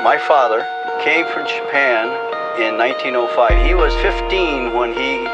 my father came from Japan in 1905. He was 15 when he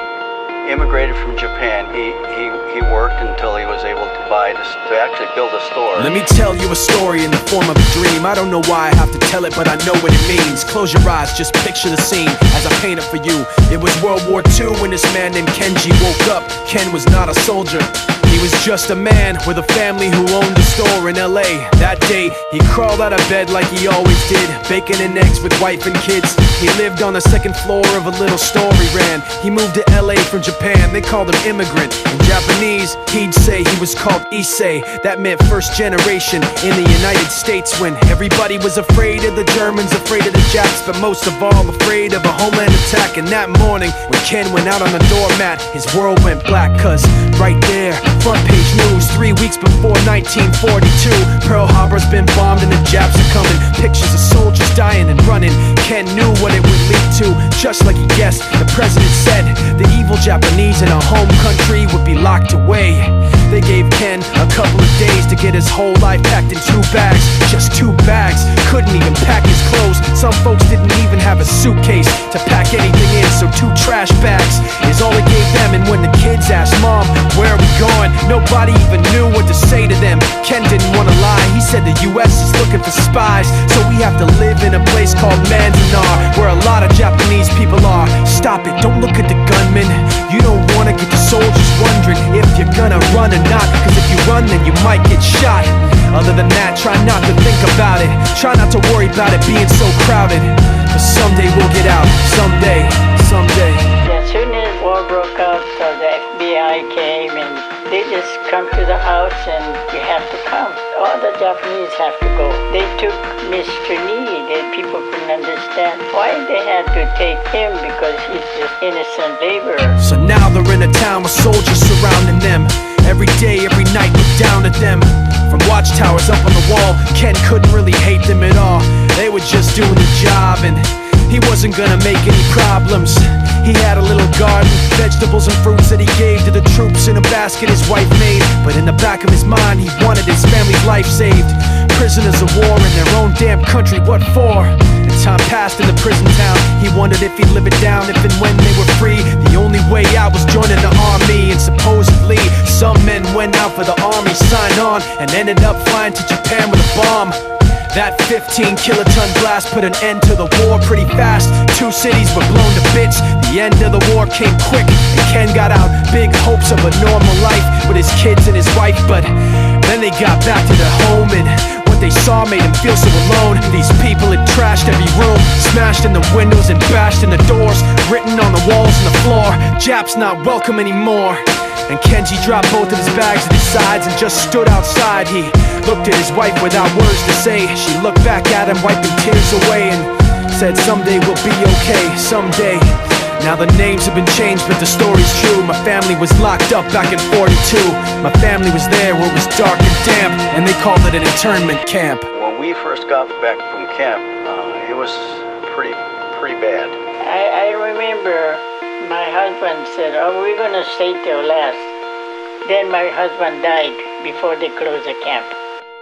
immigrated from Japan. He worked until he was able to actually build a store. Let me tell you a story in the form of a dream. I don't know why I have to tell it, but I know what it means. Close your eyes, just picture the scene as I paint it for you. It was World War II when this man named Kenji woke up. Ken was not a soldier. He was just a man with a family who owned a store in LA. That day, he crawled out of bed like he always did, bacon and eggs with wife and kids. He lived on the second floor of a little store he ran. He moved to LA from Japan, they called him immigrant. In Japanese, he'd say he was called Issei. That meant first generation in the United States, when everybody was afraid of the Germans, afraid of the Japs, but most of all afraid of a homeland attack. And that morning, when Ken went out on the doormat, his world went black, cause right there, front page news, 3 weeks before 1942, Pearl Harbor's been bombed and the Japs are coming. Pictures of soldiers dying and running. Ken knew what it would lead to, just like he guessed. The president said the evil Japanese in our home country would be locked away. They gave Ken a couple of days to get his whole life packed in 2 bags. Just 2 bags, couldn't even pack his clothes. Some folks didn't even have a suitcase to pack anything in, so 2 trash bags is all he gave them. And when the kids asked, "Mom, where are we going?" nobody even knew what to say to them. Ken didn't want to lie, he said the US is looking for spies, so we have to live in a place called Manzanar, where a lot of Japanese people are. Stop it, don't look at the gunmen. You don't want to get the soldiers wondering if you're gonna run or not, cause if you run then you might get shot. Other than that, try not to think about it. Try not to worry about it being so crowded, but someday we'll get out. Someday, someday. As soon as war broke out, the FBI came and they just come to the house and you have to come. All the Japanese have to go. They took Mr. Nii, and people couldn't understand why they had to take him, because he's just innocent laborer. So now they're in a town with soldiers surrounding them. Every day, every night, look down at them. From watchtowers up on the wall, Ken couldn't really hate them at all. They were just doing the job and he wasn't gonna make any problems. He had a little garden, vegetables and fruits that he gave to the troops in a basket his wife made. But in the back of his mind, he wanted his family's life saved. Prisoners of war in their own damn country, what for? And time passed in the prison town. He wondered if he'd live it down if and when they were free. The only way out was joining the army, and supposedly some men went out for the army, signed on, and ended up flying to Japan with a bomb. That 15-kiloton blast put an end to the war pretty fast. 2 cities were blown to bits. The end of the war came quick, and Ken got out big hopes of a normal life with his kids and his wife. But then they got back to their home, and what they saw made him feel so alone. These people had trashed every room, smashed in the windows and bashed in the doors, written on the walls and the floor, "Japs not welcome anymore." And Kenji dropped both of his bags at his sides and just stood outside. He looked at his wife without words to say. She looked back at him, wiping tears away, and said, "Someday we'll be okay, someday." Now the names have been changed, but the story's true. My family was locked up back in 42. My family was there where it was dark and damp, and they called it an internment camp. When we first got back from camp, it was pretty bad. I remember my husband said, "Oh, we're gonna stay till last." Then my husband died before they closed the camp.